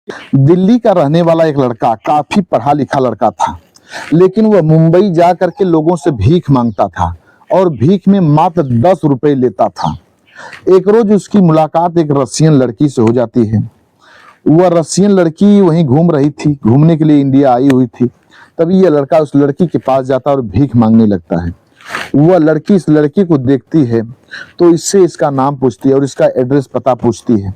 दिल्ली का रहने वाला एक लड़का, काफी पढ़ा लिखा लड़का था, लेकिन वह मुंबई जा करके लोगों से भीख मांगता था और भीख में मात्र 10 रुपए लेता था। एक रोज उसकी मुलाकात एक रशियन लड़की से हो जाती है। वह रशियन लड़की वहीं घूम रही थी, घूमने के लिए इंडिया आई हुई थी। तभी यह लड़का उस लड़की के पास जाता है और भीख मांगने लगता है। वह लड़की इस लड़की को देखती है तो इससे इसका नाम पूछती है और इसका एड्रेस पता पूछती है।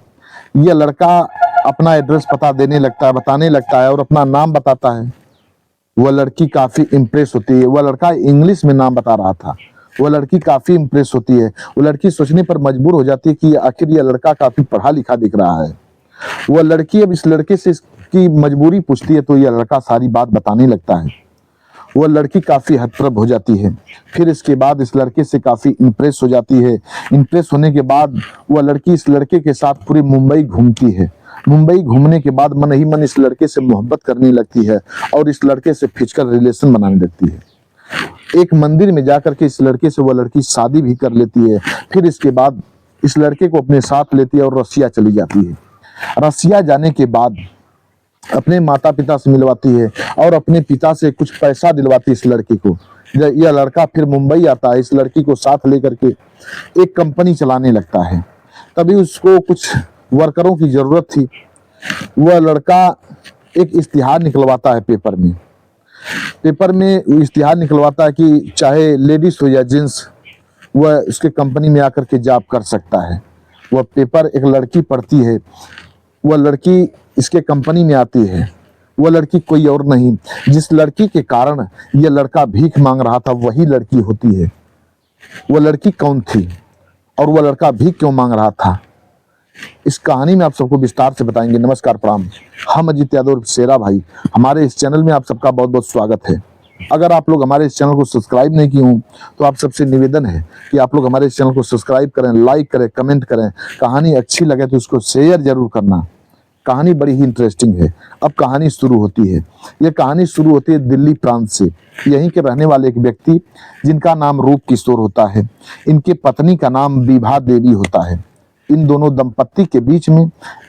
यह लड़का अपना एड्रेस पता देने लगता है, बताने लगता है और अपना नाम बताता है। वह लड़की काफी इम्प्रेस होती है। वह लड़का इंग्लिश में नाम बता रहा था। वह लड़की काफी इम्प्रेस होती है। वह लड़की सोचने पर मजबूर हो जाती है कि आखिर यह लड़का काफी पढ़ा लिखा दिख रहा है। वह लड़की अब इस लड़के से इसकी मजबूरी पूछती है तो यह लड़का सारी बात बताने लगता है। वह लड़की काफी हतप्रभ हो जाती है। फिर इसके बाद इस लड़के से काफी इम्प्रेस हो जाती है। इम्प्रेस होने के बाद वह लड़की इस लड़के के साथ पूरी मुंबई घूमती है। मुंबई घूमने के बाद मन ही मन इस लड़के से मोहब्बत करने लगती है और इस लड़के से फिजिकल रिलेशन बनाने लगती है। एक मंदिर में जाकर के इस लड़के से वह लड़की शादी भी कर लेती है। फिर इसके बाद इस लड़के को अपने साथ लेती है और रसिया चली जाती है। रसिया जाने के बाद अपने माता पिता से मिलवाती है और अपने पिता से कुछ पैसा दिलवाती है इस लड़की को। यह लड़का फिर मुंबई आता है, इस लड़की को साथ लेकर के एक कंपनी चलाने लगता है। तभी उसको कुछ वर्करों की जरूरत थी। वह लड़का एक इश्तिहार निकलवाता है पेपर में इश्तिहार निकलवाता है कि चाहे लेडीज हो या जेंट्स, वह उसके कंपनी में आकर के जॉब कर सकता है। वह पेपर एक लड़की पढ़ती है। वह लड़की इसके कंपनी में आती है। वह लड़की कोई और नहीं, जिस लड़की के कारण यह लड़का भीख मांग रहा था वही लड़की होती है। वह लड़की कौन थी और वह लड़का भीख क्यों मांग रहा था, इस कहानी में आप सबको विस्तार से बताएंगे। नमस्कार, प्रणाम। हम अजीत यादव शेरा भाई, हमारे इस चैनल में आप सबका बहुत बहुत स्वागत है। अगर आप लोग हमारे इस चैनल को सब्सक्राइब नहीं किए हों तो आप सबसे निवेदन है कि आप लोग हमारे इस चैनल को सब्सक्राइब करें, लाइक करें, कमेंट करें। कहानी अच्छी लगे तो उसको शेयर जरूर करना। कहानी बड़ी ही इंटरेस्टिंग है। अब कहानी शुरू होती है। यह कहानी शुरू होती है दिल्ली प्रांत से। यहीं के रहने वाले एक व्यक्ति जिनका नाम रूप किशोर होता है, इनके पत्नी का नाम विभा देवी होता है। इन दोनों दंपत्ति के बीच में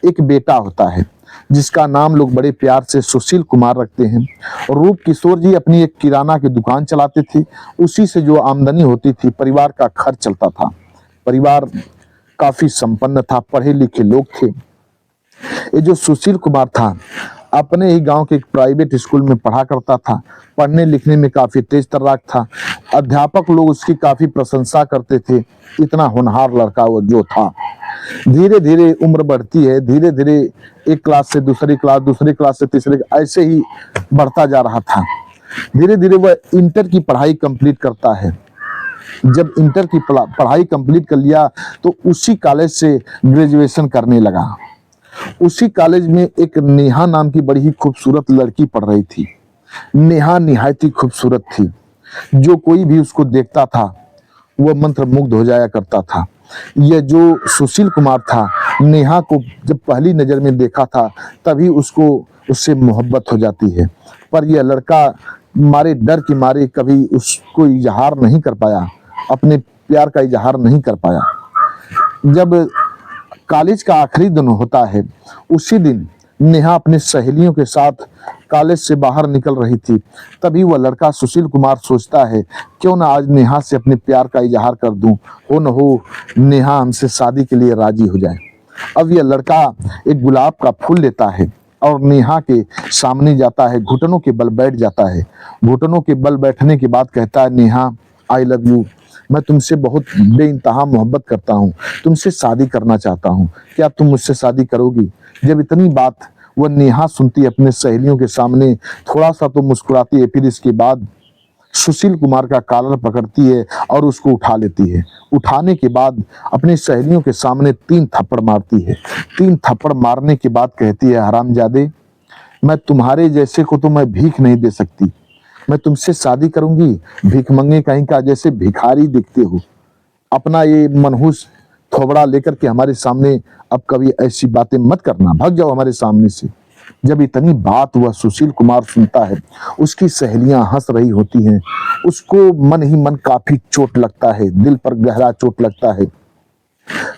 एक बेटा होता है जिसका नाम लोग बड़े प्यार से सुशील कुमार रखते हैं। और रूप किशोर जी अपनी एक किराना की दुकान चलाते थे। उसी से जो आमदनी होती थी परिवार का खर्च चलता था। परिवार काफी संपन्न था, पढ़े लिखे लोग थे। ये जो सुशील कुमार था अपने ही गांव के एक प्राइवेट स्कूल में पढ़ा करता था। पढ़ने लिखने में काफी तेज तर्राक था। अध्यापक लोग उसकी काफी प्रशंसा करते थे, इतना होनहार लड़का वो जो था। धीरे धीरे उम्र बढ़ती है। धीरे धीरे एक क्लास से दूसरी क्लास, दूसरी क्लास से तीसरी, ऐसे ही बढ़ता जा रहा था। धीरे धीरे वह इंटर की पढ़ाई कंप्लीट करता है। जब इंटर की पढ़ाई कंप्लीट कर लिया तो उसी कॉलेज से ग्रेजुएशन करने लगा। उसी कॉलेज में एक नेहा नाम की बड़ी ही खूबसूरत लड़की पढ़ रही थी। नेहा निहायत ही खूबसूरत थी। जो कोई भी उसको देखता था वह मंत्रमुग्ध हो जाया करता था। यह जो सुशील कुमार था, नेहा को जब पहली नजर में देखा था तभी उसको उससे मोहब्बत हो जाती है। पर यह लड़का मारे डर के मारे कभी उसको इजहार नहीं कर पाया, अपने प्यार का इजहार नहीं कर पाया। जब कॉलेज का आखिरी दिन होता है उसी दिन नेहा अपने सहेलियों के साथ कॉलेज से बाहर निकल रही थी। तभी वह लड़का सुशील कुमार सोचता है क्यों ना आज नेहा से अपने प्यार का इजहार कर दूं, हो न हो नेहा हमसे शादी के लिए राजी हो जाए। अब यह लड़का एक गुलाब का फूल लेता है और नेहा के सामने जाता है, घुटनों के बल बैठ जाता है। घुटनों के बल बैठने के बाद कहता है, नेहा आई लव यू, मैं तुमसे बहुत बेइंतहा मोहब्बत करता हूँ, तुमसे शादी करना चाहता हूँ, क्या तुम मुझसे शादी करोगी। जब इतनी बात वह नेहा सुनती है अपने सहेलियों के सामने, थोड़ा सा तो मुस्कुराती है। फिर इसके बाद सुशील कुमार का कॉलर पकड़ती है और उसको उठा लेती है। उठाने के बाद अपनी सहेलियों के सामने 3 थप्पड़ मारती है। 3 थप्पड़ मारने के बाद कहती है, हरामजादे, मैं तुम्हारे जैसे को तो मैं भीख नहीं दे सकती, मैं तुमसे शादी करूंगी भिखमंगे कहीं का, जैसे भिखारी दिखते हो। अपना ये मनहूस थोबड़ा लेकर के हमारे सामने अब कभी ऐसी बातें मत करना, भाग जाओ हमारे सामने से। जब इतनी बात वह सुशील कुमार सुनता है, उसकी सहेलियां हंस रही होती हैं, उसको मन ही मन काफी चोट लगता है, दिल पर गहरा चोट लगता है,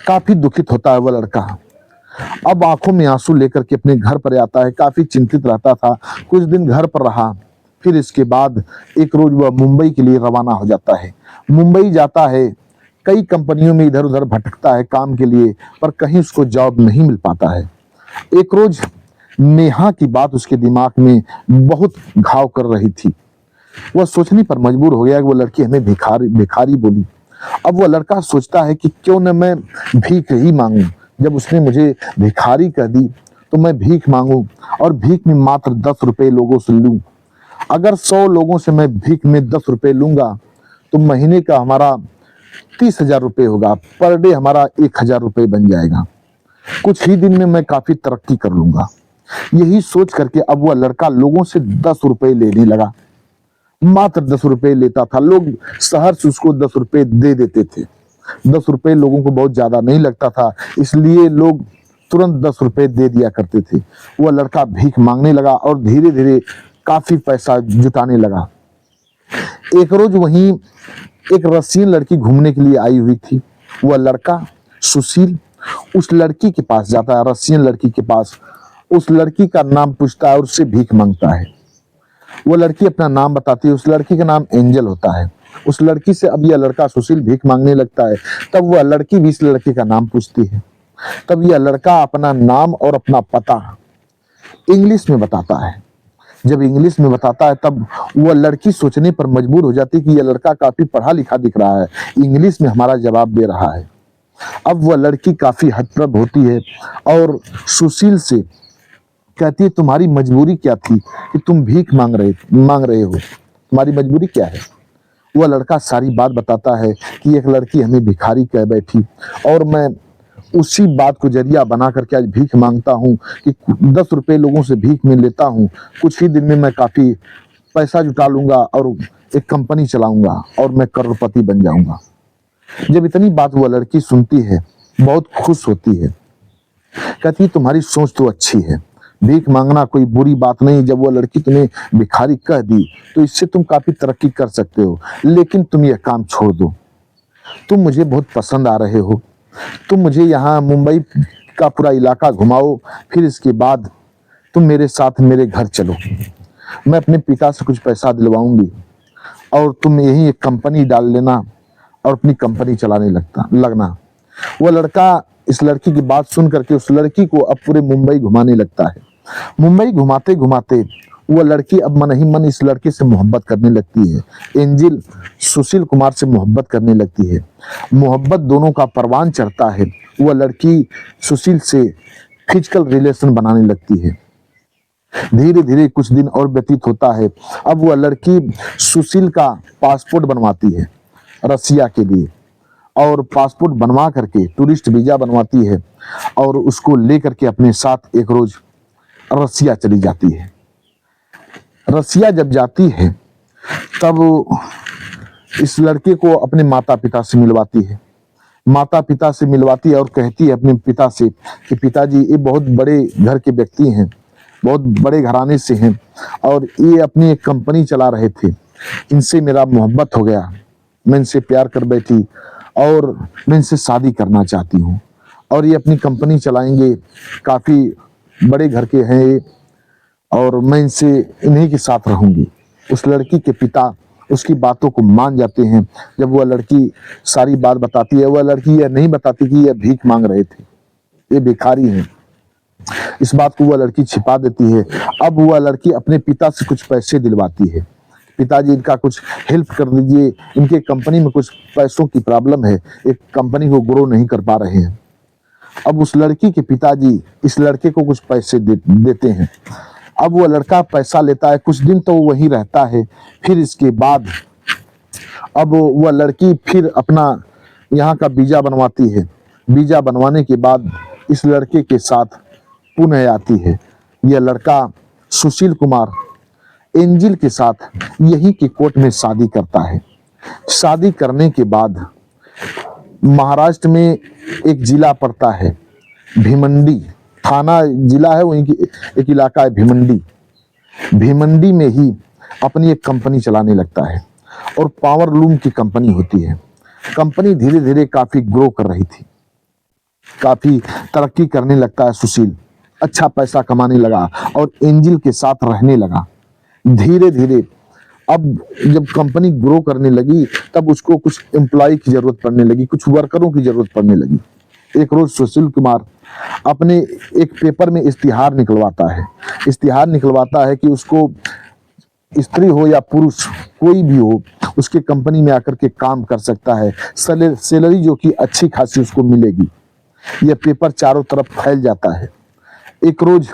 काफी दुखित होता है वह लड़का। अब आंखों में आंसू लेकर के अपने घर पर आता है, काफी चिंतित रहता था। कुछ दिन घर पर रहा, फिर इसके बाद एक रोज वह मुंबई के लिए रवाना हो जाता है। मुंबई जाता है, कई कंपनियों में इधर उधर भटकता है काम के लिए, पर कहीं उसको जॉब नहीं मिल पाता है। एक रोज नेहा की बात उसके दिमाग में बहुत घाव कर रही थी। वह सोचने पर मजबूर हो गया कि वो लड़की हमें भिखारी भिखारी बोली। अब वह लड़का सोचता है कि क्यों न मैं भीख ही मांगू। जब उसने मुझे भिखारी कह दी तो मैं भीख मांगू और भीख में मात्र 10 रुपए लोगों से लूं। अगर 100 लोगों से मैं भीख में 10 रुपए लूंगा तो महीने का हमारा 30,000 रुपए होगा, पर डे हमारा 1,000 रुपए बन जाएगा। कुछ ही दिन में मैं काफी तरक्की कर लूंगा। यही सोच करके अब वह लड़का लोगों से 10 रुपए लेने लगा। मात्र 10 रुपए लेता था। लोग शहर से उसको 10 रुपए दे देते थे। 10 रुपए लोगों को बहुत ज्यादा नहीं लगता था, इसलिए लोग तुरंत 10 रुपए दे दिया करते थे। वह लड़का भीख मांगने लगा और धीरे धीरे काफी पैसा जुटाने लगा। एक रोज वहीं एक रशियन लड़की घूमने के लिए आई हुई थी। वह लड़का सुशील उस लड़की के पास जाता है, रशियन लड़की के पास। उस लड़की का नाम पूछता है और उससे भीख मांगता है। वो लड़की अपना नाम बताती है। उस लड़की का नाम एंजल होता है। उस लड़की से अब यह लड़का सुशील भीख मांगने लगता है। तब वह लड़की भी इस लड़के का नाम पूछती है। तब यह लड़का अपना नाम और अपना पता इंग्लिश में बताता है। जब इंग्लिश में बताता है तब वह लड़की सोचने पर मजबूर हो जाती है कि यह लड़का काफी पढ़ा लिखा दिख रहा है, इंग्लिश में हमारा जवाब दे रहा है। अब वह लड़की काफी हतप्रभ होती है और सुशील से कहती है, तुम्हारी मजबूरी क्या थी कि तुम भीख मांग रहे हो, तुम्हारी मजबूरी क्या है। वह लड़का सारी बात बताता है कि एक लड़की हमें भिखारी कह बैठी और मैं उसी बात को जरिया बना करके आज भीख मांगता हूँ कि 10 रुपए लोगों से भीख में लेता हूँ। कुछ ही दिन में मैं काफी पैसा जुटा लूंगा और एक कंपनी चलाऊंगा और मैं करोड़पति बन जाऊंगा। जब इतनी बात वह लड़की सुनती है, बहुत खुश होती है। कहती है, तुम्हारी सोच तो अच्छी है, भीख मांगना कोई बुरी बात नहीं। जब वो लड़की तुम्हें भिखारी कह दी तो इससे तुम काफी तरक्की कर सकते हो, लेकिन तुम यह काम छोड़ दो। तुम मुझे बहुत पसंद आ रहे हो, तुम मुझे यहाँ मुंबई का पूरा इलाका घुमाओ, फिर इसके बाद तुम मेरे साथ मेरे घर चलो। मैं अपने पिता से कुछ पैसा दिलवाऊंगी और तुम यही एक कंपनी डाल लेना और अपनी कंपनी चलाने लगना। वह लड़का इस लड़की की बात सुन करके उस लड़की को अब पूरे मुंबई घुमाने लगता है। मुंबई घुमाते घुमाते वह लड़की अब मन ही मन इस लड़के से मोहब्बत करने लगती है। एंजिल सुशील कुमार से मोहब्बत करने लगती है। मोहब्बत दोनों का परवान चढ़ता है। वह लड़की सुशील से फिजिकल रिलेशन बनाने लगती है। धीरे धीरे कुछ दिन और व्यतीत होता है। अब वह लड़की सुशील का पासपोर्ट बनवाती है रसिया के लिए और पासपोर्ट बनवा करके टूरिस्ट वीजा बनवाती है और उसको लेकर के अपने साथ एक रोज रसिया चली जाती है। रसिया जब जाती है तब इस लड़के को अपने माता पिता से मिलवाती है। माता पिता से मिलवाती है और कहती है अपने पिता से कि पिताजी, ये बहुत बड़े घर के व्यक्ति हैं, बहुत बड़े घराने से हैं और ये अपनी एक कंपनी चला रहे थे। इनसे मेरा मोहब्बत हो गया, मैं इनसे प्यार कर बैठी और मैं इनसे शादी करना चाहती हूँ और ये अपनी कंपनी चलाएंगे, काफ़ी बड़े घर के हैं ये और मैं इन्हीं के साथ रहूंगी। उस लड़की के पिता उसकी बातों को मान जाते हैं। जब वह लड़की सारी बात बताती है, वह लड़की यह नहीं बताती कि यह भीख मांग रहे थे, ये भिखारी हैं। इस बात को वह लड़की छिपा देती है। अब वह लड़की अपने पिता से कुछ पैसे दिलवाती है। पिताजी, इनका कुछ हेल्प कर दीजिए, इनके कंपनी में कुछ पैसों की प्रॉब्लम है, एक कंपनी को ग्रो नहीं कर पा रहे हैं। अब उस लड़की के पिताजी इस लड़के को कुछ पैसे देते हैं। अब वह लड़का पैसा लेता है, कुछ दिन तो वहीं रहता है। फिर इसके बाद अब वह लड़की फिर अपना यहाँ का वीजा बनवाती है। वीजा बनवाने के बाद इस लड़के के साथ पुनः आती है। यह लड़का सुशील कुमार एंजिल के साथ यहीं के कोर्ट में शादी करता है। शादी करने के बाद महाराष्ट्र में एक जिला पड़ता है भिमंडी, थाना जिला है, वहीं की एक इलाका है भिमंडी। भिमंडी में ही अपनी एक कंपनी चलाने लगता है और पावर लूम की कंपनी होती है। कंपनी धीरे धीरे काफी ग्रो कर रही थी। काफी तरक्की करने लगता है सुशील, अच्छा पैसा कमाने लगा और एंजिल के साथ रहने लगा। धीरे धीरे अब जब कंपनी ग्रो करने लगी तब उसको कुछ एम्प्लॉय की जरूरत पड़ने लगी, कुछ वर्करों की जरूरत पड़ने लगी। एक रोज सुशील कुमार अपने एक पेपर में इश्तिहार निकलवाता है। इश्तिहार निकलवाता है कि उसको स्त्री हो या पुरुष कोई भी हो उसके कंपनी में आकर के काम कर सकता है, सैलरी जो कि अच्छी खासी उसको मिलेगी। यह पेपर चारों तरफ फैल जाता है। एक रोज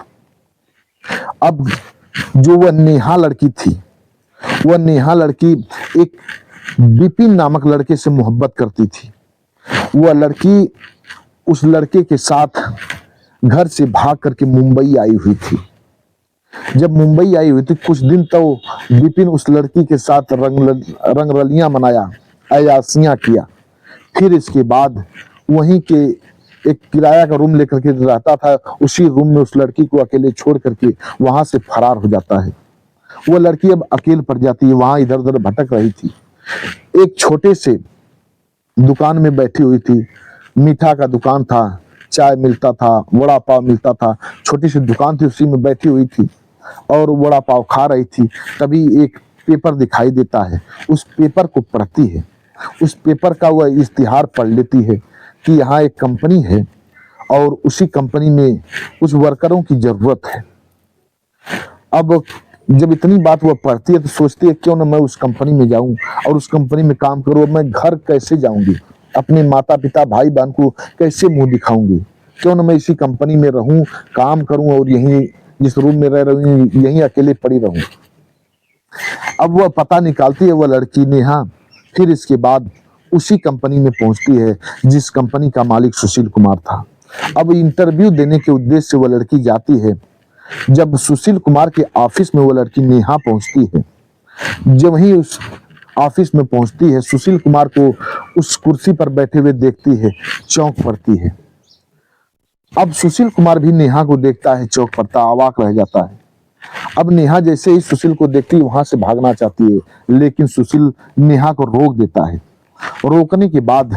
अब जो वह नेहा लड़की थी, वह नेहा लड़की एक विपिन नामक लड़के से मोहब्बत करती थी। वह लड़की उस लड़के के साथ घर से भाग करके मुंबई आई हुई थी। जब मुंबई आई हुई थी कुछ दिन तो विपिन उस लड़की के साथ रंग रलियां मनाया, अयासियां किया। फिर इसके बाद वहीं के एक किराया का रूम लेकर के रहता था, उसी रूम में उस लड़की को अकेले छोड़ करके वहां से फरार हो जाता है। वो लड़की अब अकेले पड़ जाती है, वहां इधर उधर भटक रही थी। एक छोटे से दुकान में बैठी हुई थी, मीठा का दुकान था, चाय मिलता था, वड़ा पाव मिलता था, छोटी सी दुकान थी, उसी में बैठी हुई थी और वड़ा पाव खा रही थी। तभी एक पेपर दिखाई देता है, उस पेपर को पढ़ती है। उस पेपर का वह इश्तिहार पढ़ लेती है कि यहाँ एक कंपनी है और उसी कंपनी में कुछ वर्करों की जरूरत है। अब जब इतनी बात वह पढ़ती है तो सोचती है क्यों ना मैं उस कंपनी में जाऊं और उस कंपनी में काम करूं। मैं घर कैसे जाऊंगी, अपने माता पिता भाई बहन को कैसे मुंह दिखाऊंगी, क्यों ना मैं इसी कंपनी में रहूं, काम करूं और यहीं जिस रूम में रह रही हूं यहीं अकेले पड़ी रहूं। अब वह पता निकालती है, वह लड़की नेहा फिर इसके बाद उसी कंपनी में पहुंचती है जिस कंपनी का मालिक सुशील कुमार था। अब इंटरव्यू देने के उद्देश्य से वह लड़की जाती है। जब सुशील कुमार के ऑफिस में वो लड़की नेहा पहुंचती है, जब ही उस ऑफिस में पहुंचती है सुशील कुमार को उस कुर्सी पर बैठे हुए देखती है, चौंक पड़ती है। अब सुशील कुमार भी नेहा को देखता है, चौंक पड़ता, अवाक रह जाता है। अब नेहा जैसे ही सुशील को देखती है वहां से भागना चाहती है, लेकिन सुशील नेहा को रोक देता है। रोकने के बाद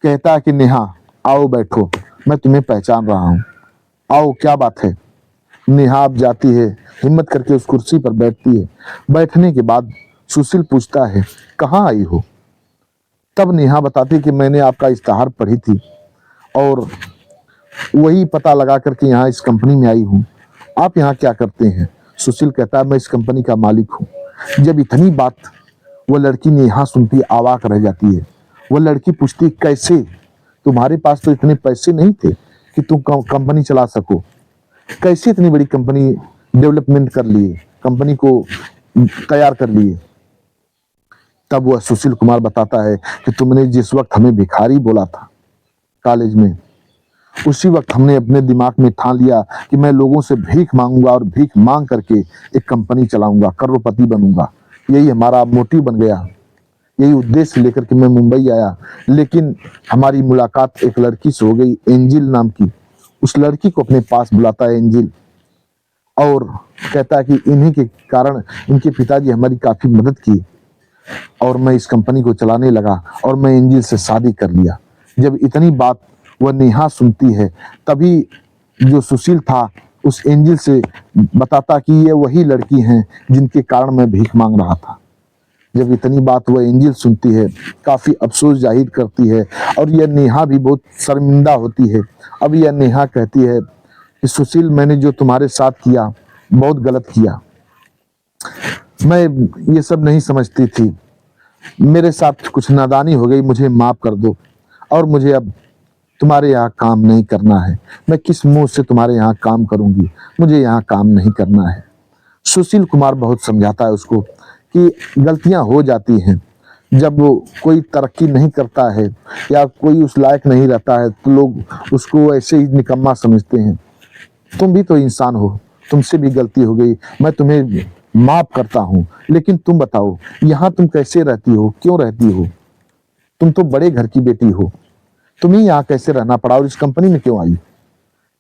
कहता है कि नेहा आओ बैठो, मैं तुम्हें पहचान रहा हूं, आओ क्या बात है। नेहा अब जाती है, हिम्मत करके उस कुर्सी पर बैठती है। बैठने के बाद सुशील पूछता है कहाँ आई हो। तब नेहा बताती कि मैंने आपका इश्तिहार पढ़ी थी और वही पता लगा करके यहाँ इस कंपनी में आई हूँ। आप यहाँ क्या करते हैं। सुशील कहता है मैं इस कंपनी का मालिक हूँ। जब इतनी बात वो लड़की नेहा सुनती, अवाक रह जाती है। वो लड़की पूछती कैसे, तुम्हारे पास तो इतने पैसे नहीं थे कि तुम कंपनी चला सको, कैसे इतनी बड़ी कंपनी डेवलपमेंट कर लिए, कंपनी को तैयार कर लिए। तब वह सुशील कुमार बताता है कि तुमने जिस वक्त हमें भिखारी बोला था कॉलेज में, उसी वक्त हमने अपने दिमाग में ठान लिया कि मैं लोगों से भीख मांगूंगा और भीख मांग करके एक कंपनी चलाऊंगा, करोड़पति बनूंगा। यही हमारा मोटिव बन गया, यही उद्देश्य लेकर के मैं मुंबई आया। लेकिन हमारी मुलाकात एक लड़की से हो गई, एंजिल नाम की। उस लड़की को अपने पास बुलाता है एंजिल और कहता है कि इन्हीं के कारण इनके पिताजी हमारी काफी मदद की और मैं इस कंपनी को चलाने लगा और मैं एंजिल से शादी कर लिया। जब इतनी बात वह नेहा सुनती है तभी जो सुशील था उस एंजिल से बताता कि ये वही लड़की हैं जिनके कारण मैं भीख मांग रहा था। जब इतनी बात वह एंजिल सुनती है, काफी अफसोस जाहिर करती है और यह नेहा भी बहुत शर्मिंदा होती है। अब यह नेहा कहती है कि सुशील मैंने जो तुम्हारे साथ किया बहुत गलत किया, मैं ये सब नहीं समझती थी, मेरे साथ कुछ नादानी हो गई, मुझे माफ कर दो और मुझे अब तुम्हारे यहाँ काम नहीं करना है। मैं किस मुंह से तुम्हारे यहाँ काम करूंगी, मुझे यहाँ काम नहीं करना है। सुशील कुमार बहुत समझाता है उसको कि गलतियां हो जाती हैं, जब वो कोई तरक्की नहीं करता है या कोई उस लायक नहीं रहता है तो लोग उसको ऐसे ही निकम्मा समझते हैं। तुम भी तो इंसान हो, तुमसे भी गलती हो गई, मैं तुम्हें माफ करता हूँ, लेकिन तुम बताओ यहाँ तुम कैसे रहती हो, क्यों रहती हो, तुम तो बड़े घर की बेटी हो, तुम्हें यहाँ कैसे रहना पड़ा और इस कंपनी में क्यों आई।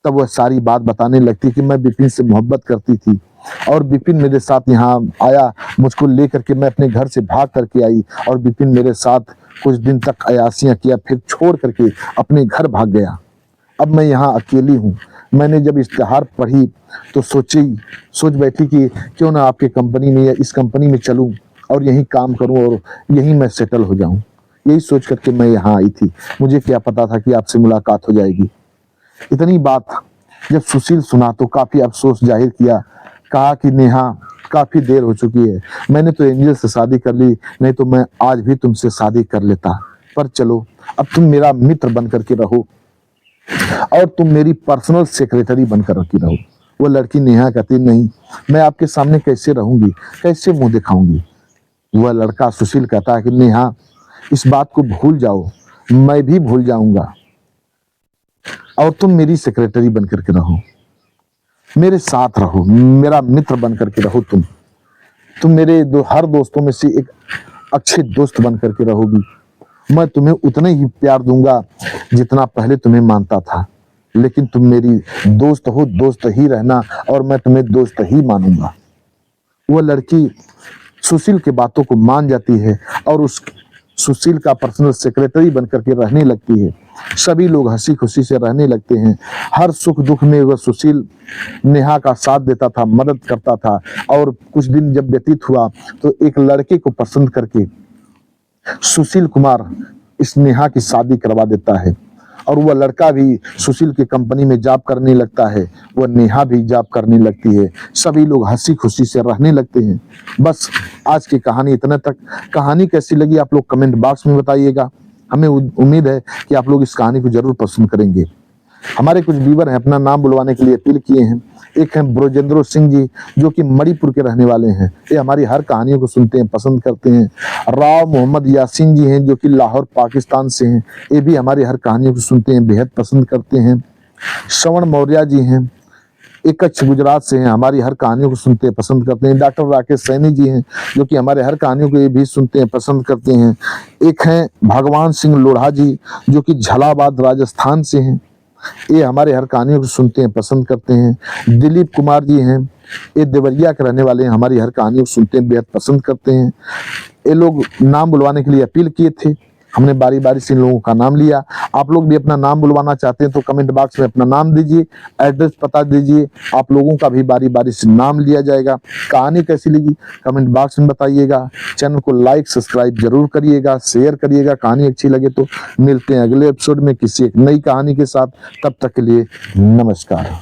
तब वह सारी बात बताने लगती कि मैं विपिन से मोहब्बत करती थी और विपिन मेरे साथ यहाँ आया, मुझको लेकर के मैं अपने घर से भाग करके आई और विपिन मेरे साथ कुछ दिन तक अयासियां किया, फिर छोड़ करके अपने घर भाग गया। अब मैं यहाँ अकेली हूँ। मैंने जब इश्तिहार पढ़ी तो सोच बैठी कि क्यों ना आपके कंपनी में या इस कंपनी में चलूँ और यहीं काम करूँ और यहीं मैं सेटल हो जाऊँ। यही सोच करके मैं यहाँ आई थी। मुझे क्या पता था कि आपसे मुलाकात हो जाएगी। इतनी बात जब सुशील सुना तो काफी अफसोस जाहिर किया। कहा कि नेहा, काफी देर हो चुकी है। मैंने तो एंजल से शादी कर ली, नहीं तो मैं आज भी तुमसे शादी कर लेता। पर चलो, अब तुम मेरा मित्र बन करके रहो और तुम मेरी पर्सनल सेक्रेटरी बनकर के रहो। वो लड़की नेहा कहती, नहीं, मैं आपके सामने कैसे रहूंगी, कैसे मुंह दिखाऊंगी। वह लड़का सुशील कहता है कि नेहा, इस बात को भूल जाओ, मैं भी भूल जाऊंगा और तुम मेरी सेक्रेटरी बनकर के रहो, मेरे साथ रहो, मेरा मित्र बनकर के रहो। तुम मेरे हर दोस्तों में से एक अच्छे दोस्त बनकर के रहोगी। मैं तुम्हें उतना ही प्यार दूंगा जितना पहले तुम्हें मानता था, लेकिन तुम मेरी दोस्त हो, दोस्त ही रहना और मैं तुम्हें दोस्त ही मानूंगा। वह लड़की सुशील की बातों को मान जाती है और उस सुशील का पर्सनल सेक्रेटरी बनकर के रहने लगती है। सभी लोग हंसी खुशी से रहने लगते हैं। हर सुख दुख में वह सुशील नेहा का साथ देता था, मदद करता था। और कुछ दिन जब व्यतीत हुआ तो एक लड़के को पसंद करके सुशील कुमार इस नेहा की शादी करवा देता है और वह लड़का भी सुशील की कंपनी में जॉब करने लगता है, वह नेहा भी जॉब करने लगती है। सभी लोग हंसी खुशी से रहने लगते हैं। बस आज की कहानी इतना तक। कहानी कैसी लगी आप लोग कमेंट बॉक्स में बताइएगा। हमें उम्मीद है कि आप लोग इस कहानी को जरूर पसंद करेंगे। हमारे कुछ व्यूअर हैं, अपना नाम बुलवाने के लिए अपील किए हैं। एक हैं ब्रोजेंद्रो सिंह जी, जो कि मणिपुर के रहने वाले हैं। ये हमारी हर कहानियों को सुनते हैं, पसंद करते हैं। राव मोहम्मद यासीन जी हैं, जो कि लाहौर पाकिस्तान से हैं। ये भी हमारी हर कहानियों को सुनते हैं, बेहद पसंद करते हैं। श्रवण मौर्य जी हैं, एक कच्छ गुजरात से हैं, हमारी हर कहानियों को सुनते हैं, पसंद करते हैं। डॉक्टर राकेश सैनी जी हैं, जो कि हमारे हर कहानियों को ये भी सुनते हैं, पसंद करते हैं। एक हैं भगवान सिंह लोढ़ा जी, जो कि झालावाड़ राजस्थान से हैं। ये हमारे हर कहानियों को सुनते हैं, पसंद करते हैं। दिलीप कुमार जी हैं, ये देवरिया के रहने वाले हैं, हमारी हर कहानियों को सुनते हैं, बेहद पसंद करते हैं। ये लोग नाम बुलवाने के लिए अपील किए थे, हमने बारी बारी से इन लोगों का नाम लिया। आप लोग भी अपना नाम बुलवाना चाहते हैं तो कमेंट बॉक्स में अपना नाम दीजिए, एड्रेस पता दीजिए। आप लोगों का भी बारी बारी से नाम लिया जाएगा। कहानी कैसी लगी कमेंट बॉक्स में बताइएगा। चैनल को लाइक सब्सक्राइब जरूर करिएगा, शेयर करिएगा। कहानी अच्छी लगे तो मिलते हैं अगले एपिसोड में किसी एक नई कहानी के साथ। तब तक के लिए नमस्कार।